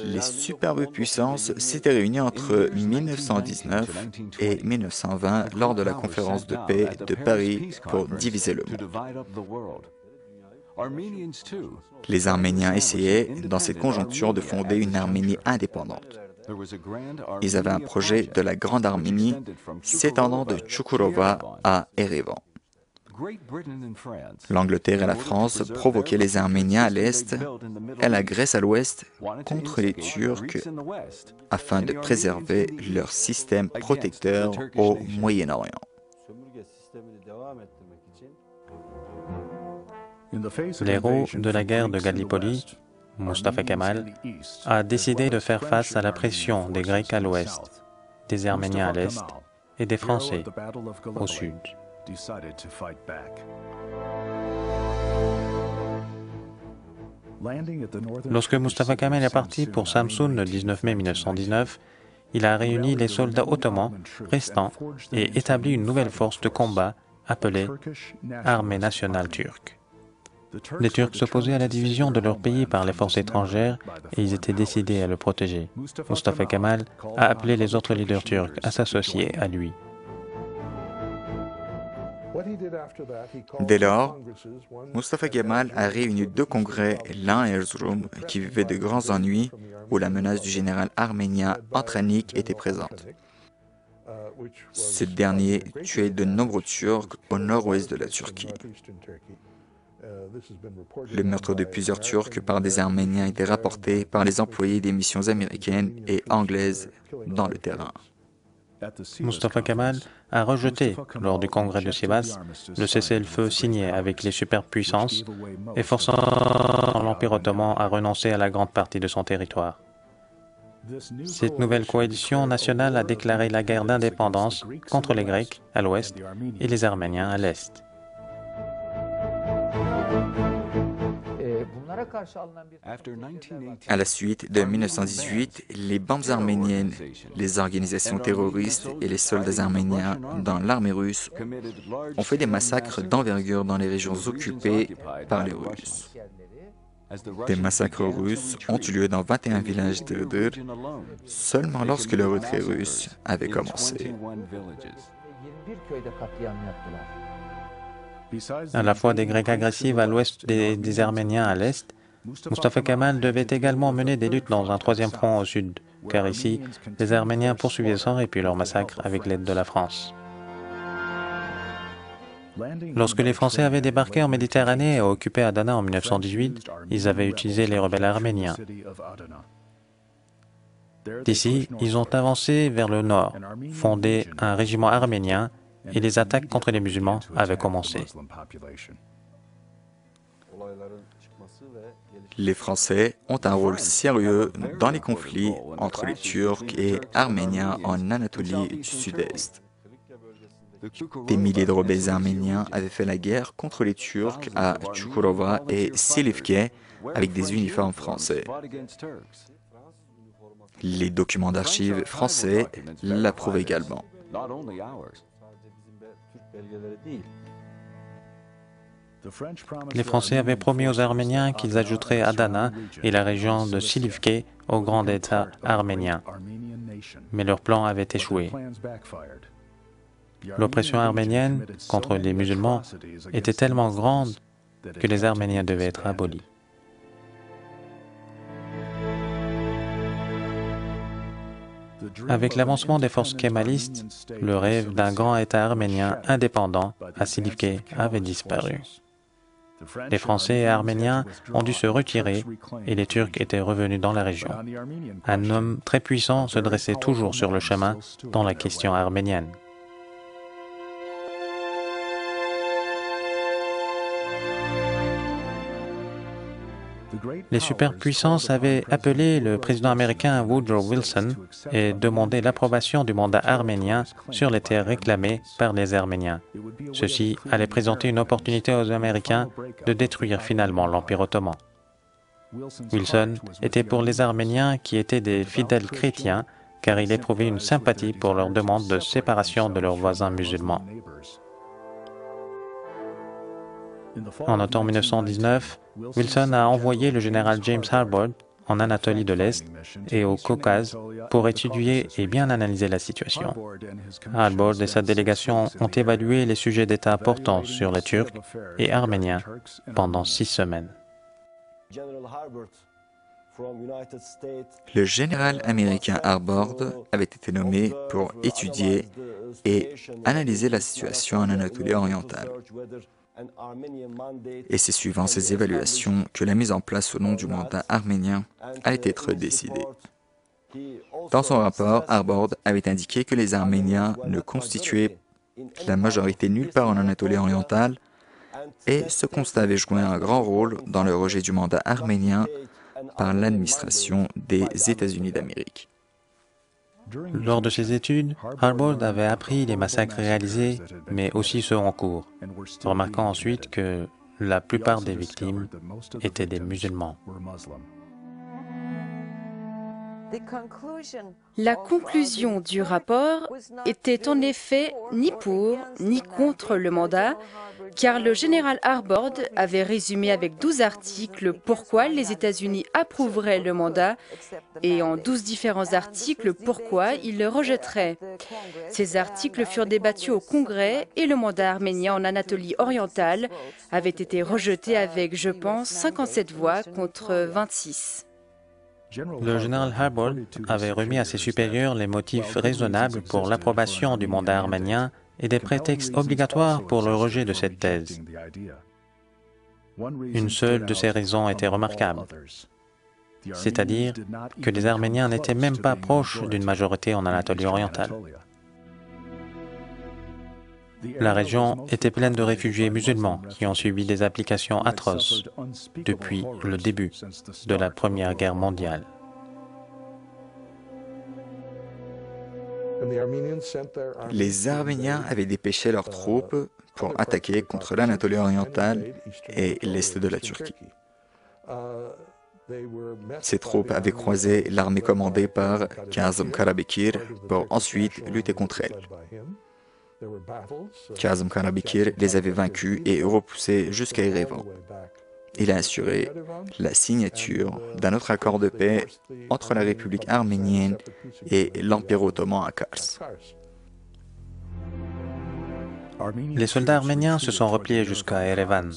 Les superbes puissances s'étaient réunies entre 1919 et 1920 lors de la conférence de paix de Paris pour diviser le monde. Les Arméniens essayaient, dans cette conjoncture, de fonder une Arménie indépendante. Ils avaient un projet de la Grande Arménie s'étendant de Tchoukourova à Erevan. L'Angleterre et la France provoquaient les Arméniens à l'est et la Grèce à l'ouest contre les Turcs afin de préserver leur système protecteur au Moyen-Orient. L'héros de la guerre de Gallipoli, Mustafa Kemal, a décidé de faire face à la pression des Grecs à l'ouest, des Arméniens à l'est et des Français au sud. Lorsque Mustafa Kemal est parti pour Samsun le 19 mai 1919, il a réuni les soldats ottomans restants et établi une nouvelle force de combat appelée Armée nationale turque. Les Turcs s'opposaient à la division de leur pays par les forces étrangères et ils étaient décidés à le protéger. Mustafa Kemal a appelé les autres leaders turcs à s'associer à lui. Dès lors, Mustafa Kemal a réuni 2 congrès, l'un à Erzurum, qui vivait de grands ennuis, où la menace du général arménien Antranik était présente. Ce dernier tuait de nombreux Turcs au nord-ouest de la Turquie. Le meurtre de plusieurs Turcs par des Arméniens était rapporté par les employés des missions américaines et anglaises dans le terrain. Mustafa Kemal a rejeté, lors du congrès de Sivas, le cessez-le-feu signé avec les superpuissances et forçant l'Empire ottoman à renoncer à la grande partie de son territoire. Cette nouvelle coalition nationale a déclaré la guerre d'indépendance contre les Grecs à l'ouest et les Arméniens à l'est. À la suite de 1918, les bandes arméniennes, les organisations terroristes et les soldats arméniens dans l'armée russe ont fait des massacres d'envergure dans les régions occupées par les Russes. Des massacres russes ont eu lieu dans 21 villages d'Iğdır seulement lorsque le retrait russe avait commencé. À la fois des Grecs agressifs à l'ouest et des Arméniens à l'est, Mustafa Kemal devait également mener des luttes dans un 3e front au sud, car ici, les Arméniens poursuivaient sans répit leur massacre avec l'aide de la France. Lorsque les Français avaient débarqué en Méditerranée et occupé Adana en 1918, ils avaient utilisé les rebelles arméniens. D'ici, ils ont avancé vers le nord, fondé un régiment arménien et les attaques contre les musulmans avaient commencé. Les Français ont un rôle sérieux dans les conflits entre les Turcs et Arméniens en Anatolie du Sud-Est. Des milliers de rebelles arméniens avaient fait la guerre contre les Turcs à Çukurova et Silifke avec des uniformes français. Les documents d'archives français l'approuvent également. Les Français avaient promis aux Arméniens qu'ils ajouteraient Adana et la région de Silifke au grand État arménien. Mais leur plan avait échoué. L'oppression arménienne contre les musulmans était tellement grande que les Arméniens devaient être abolis. Avec l'avancement des forces kémalistes, le rêve d'un grand État arménien indépendant à Silifke avait disparu. Les Français et Arméniens ont dû se retirer et les Turcs étaient revenus dans la région. Un homme très puissant se dressait toujours sur le chemin dans la question arménienne. Les superpuissances avaient appelé le président américain Woodrow Wilson et demandé l'approbation du mandat arménien sur les terres réclamées par les Arméniens. Ceci allait présenter une opportunité aux Américains de détruire finalement l'Empire ottoman. Wilson était pour les Arméniens qui étaient des fidèles chrétiens car il éprouvait une sympathie pour leur demande de séparation de leurs voisins musulmans. En automne 1919, Wilson a envoyé le général James Harbord en Anatolie de l'Est et au Caucase pour étudier et bien analyser la situation. Harbord et sa délégation ont évalué les sujets d'État portant sur les Turcs et Arméniens pendant 6 semaines. Le général américain Harbord avait été nommé pour étudier et analyser la situation en Anatolie orientale. Et c'est suivant ces évaluations que la mise en place au nom du mandat arménien allait être décidée. Dans son rapport, Harbord avait indiqué que les Arméniens ne constituaient la majorité nulle part en Anatolie orientale et ce constat avait joué un grand rôle dans le rejet du mandat arménien par l'administration des États-Unis d'Amérique. Lors de ses études, Harbord avait appris les massacres réalisés, mais aussi ceux en cours, remarquant ensuite que la plupart des victimes étaient des musulmans. La conclusion du rapport était en effet ni pour ni contre le mandat, car le général Harbord avait résumé avec 12 articles pourquoi les États-Unis approuveraient le mandat et en 12 différents articles pourquoi ils le rejetteraient. Ces articles furent débattus au Congrès et le mandat arménien en Anatolie orientale avait été rejeté avec, je pense, 57 voix contre 26. Le général Harbord avait remis à ses supérieurs les motifs raisonnables pour l'approbation du mandat arménien et des prétextes obligatoires pour le rejet de cette thèse. Une seule de ces raisons était remarquable, c'est-à-dire que les Arméniens n'étaient même pas proches d'une majorité en Anatolie orientale. La région était pleine de réfugiés musulmans qui ont subi des applications atroces depuis le début de la Première Guerre mondiale. Les Arméniens avaient dépêché leurs troupes pour attaquer contre l'Anatolie orientale et l'est de la Turquie. Ces troupes avaient croisé l'armée commandée par Kazım Karabekir pour ensuite lutter contre elle. Kazım Karabekir les avait vaincus et repoussés jusqu'à Erevan. Il a assuré la signature d'un autre accord de paix entre la République arménienne et l'Empire ottoman à Kars. Les soldats arméniens se sont repliés jusqu'à Erevan.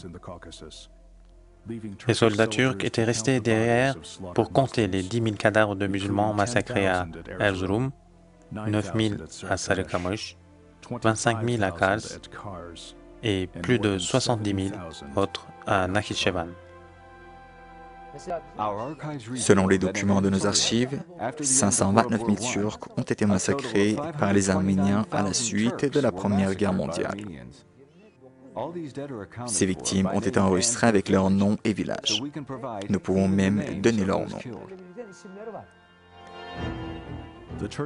Les soldats turcs étaient restés derrière pour compter les 10 000 cadavres de musulmans massacrés à Erzurum, 9 000 à Sarıkamış, 25 000 à Kars et plus de 70 000 autres à Nakhichevan. Selon les documents de nos archives, 529 000 Turcs ont été massacrés par les Arméniens à la suite de la Première Guerre mondiale. Ces victimes ont été enregistrées avec leurs noms et villages. Nous pouvons même donner leurs noms.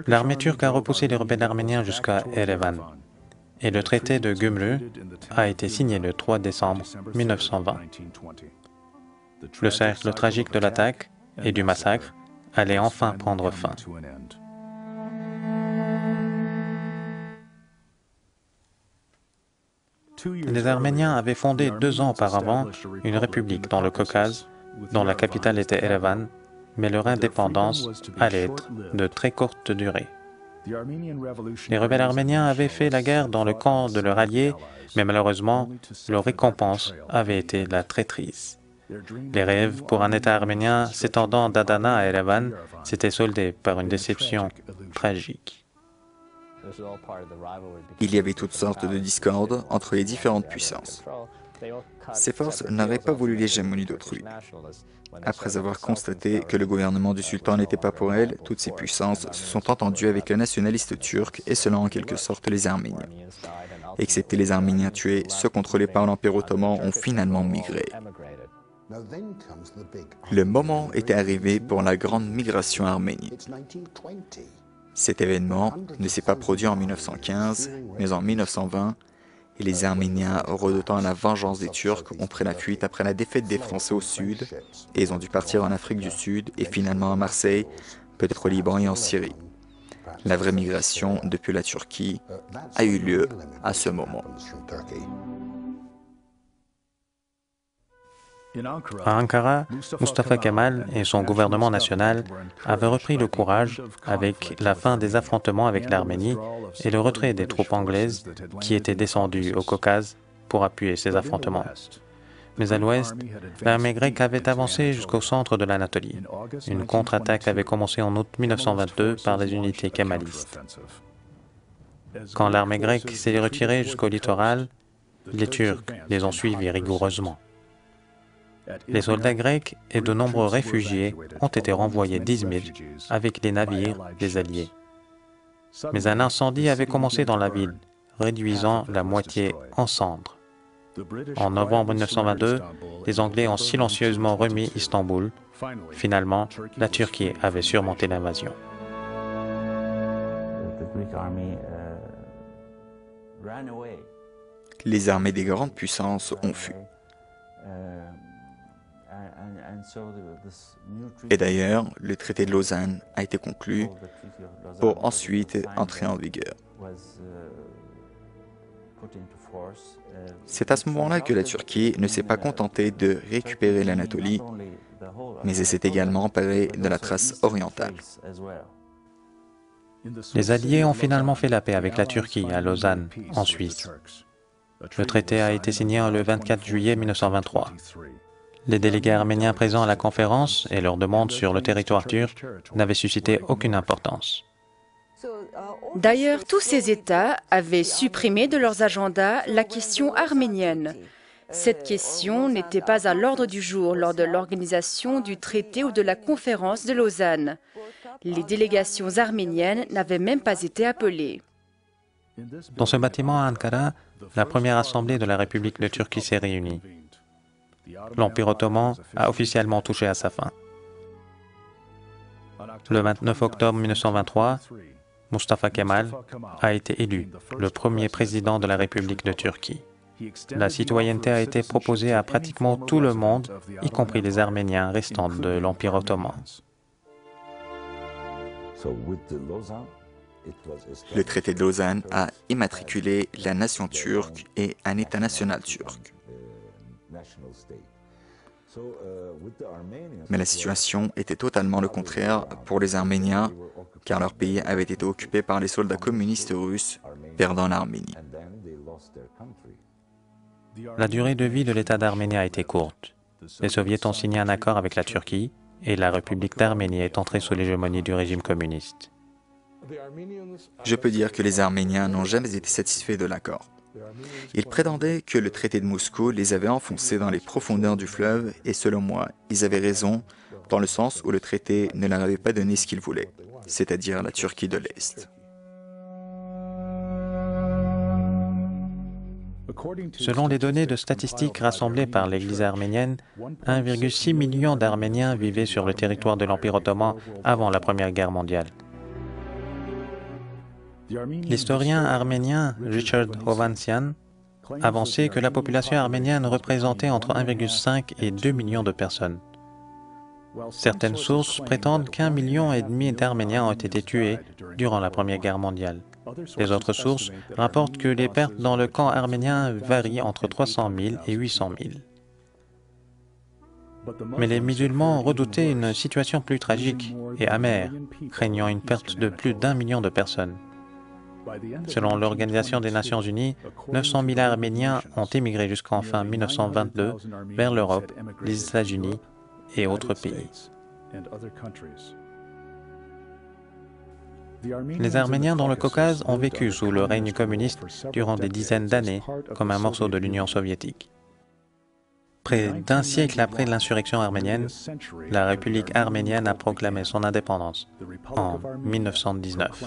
L'armée turque a repoussé les rebelles arméniens jusqu'à Erevan et le traité de Gümrü a été signé le 3 décembre 1920. Le cercle tragique de l'attaque et du massacre allait enfin prendre fin. Les Arméniens avaient fondé 2 ans auparavant une république dans le Caucase, dont la capitale était Erevan, mais leur indépendance allait être de très courte durée. Les rebelles arméniens avaient fait la guerre dans le camp de leur allié, mais malheureusement, leur récompense avait été la traîtrise. Les rêves pour un État arménien s'étendant d'Adana à Erevan s'étaient soldés par une déception tragique. Il y avait toutes sortes de discordes entre les différentes puissances. Ces forces n'auraient pas voulu l'hégémonie d'autrui. Après avoir constaté que le gouvernement du sultan n'était pas pour elles, toutes ces puissances se sont entendues avec les nationalistes turcs et cela en quelque sorte les Arméniens. Excepté les Arméniens tués, ceux contrôlés par l'Empire ottoman ont finalement migré. Le moment était arrivé pour la grande migration arménienne. Cet événement ne s'est pas produit en 1915, mais en 1920, et les Arméniens, redoutant la vengeance des Turcs, ont pris la fuite après la défaite des Français au sud, et ils ont dû partir en Afrique du Sud et finalement à Marseille, peut-être au Liban et en Syrie. La vraie migration depuis la Turquie a eu lieu à ce moment. À Ankara, Mustafa Kemal et son gouvernement national avaient repris le courage avec la fin des affrontements avec l'Arménie et le retrait des troupes anglaises qui étaient descendues au Caucase pour appuyer ces affrontements. Mais à l'ouest, l'armée grecque avait avancé jusqu'au centre de l'Anatolie. Une contre-attaque avait commencé en août 1922 par les unités kémalistes. Quand l'armée grecque s'est retirée jusqu'au littoral, les Turcs les ont suivis rigoureusement. Les soldats grecs et de nombreux réfugiés ont été renvoyés 10 000 avec les navires des Alliés. Mais un incendie avait commencé dans la ville, réduisant la moitié en cendres. En novembre 1922, les Anglais ont silencieusement remis Istanbul. Finalement, la Turquie avait surmonté l'invasion. Les armées des grandes puissances ont fui. Et d'ailleurs, le traité de Lausanne a été conclu pour ensuite entrer en vigueur. C'est à ce moment-là que la Turquie ne s'est pas contentée de récupérer l'Anatolie, mais elle s'est également emparée de la Thrace orientale. Les Alliés ont finalement fait la paix avec la Turquie à Lausanne, en Suisse. Le traité a été signé le 24 juillet 1923. Les délégués arméniens présents à la conférence et leurs demandes sur le territoire turc n'avaient suscité aucune importance. D'ailleurs, tous ces États avaient supprimé de leurs agendas la question arménienne. Cette question n'était pas à l'ordre du jour lors de l'organisation du traité ou de la conférence de Lausanne. Les délégations arméniennes n'avaient même pas été appelées. Dans ce bâtiment à Ankara, la première assemblée de la République de Turquie s'est réunie. L'Empire ottoman a officiellement touché à sa fin. Le 29 octobre 1923, Mustafa Kemal a été élu le premier président de la République de Turquie. La citoyenneté a été proposée à pratiquement tout le monde, y compris les Arméniens restants de l'Empire ottoman. Le traité de Lausanne a immatriculé la nation turque et un État national turc. Mais la situation était totalement le contraire pour les Arméniens, car leur pays avait été occupé par les soldats communistes russes, perdant l'Arménie. La durée de vie de l'État d'Arménie a été courte. Les Soviets ont signé un accord avec la Turquie et la République d'Arménie est entrée sous l'hégémonie du régime communiste. Je peux dire que les Arméniens n'ont jamais été satisfaits de l'accord. Ils prétendaient que le traité de Moscou les avait enfoncés dans les profondeurs du fleuve et selon moi, ils avaient raison dans le sens où le traité ne leur avait pas donné ce qu'ils voulaient, c'est-à-dire la Turquie de l'Est. Selon les données de statistiques rassemblées par l'Église arménienne, 1,6 million d'Arméniens vivaient sur le territoire de l'Empire ottoman avant la Première Guerre mondiale. L'historien arménien Richard Hovanssian avançait que la population arménienne représentait entre 1,5 et 2 millions de personnes. Certaines sources prétendent qu'1,5 million d'Arméniens ont été tués durant la Première Guerre mondiale. Les autres sources rapportent que les pertes dans le camp arménien varient entre 300 000 et 800 000. Mais les musulmans redoutaient une situation plus tragique et amère, craignant une perte de plus d'1 million de personnes. Selon l'Organisation des Nations Unies, 900 000 Arméniens ont émigré jusqu'en fin 1922 vers l'Europe, les États-Unis et autres pays. Les Arméniens dans le Caucase ont vécu sous le règne communiste durant des dizaines d'années comme un morceau de l'Union soviétique. Près d'un siècle après l'insurrection arménienne, la République arménienne a proclamé son indépendance en 1919.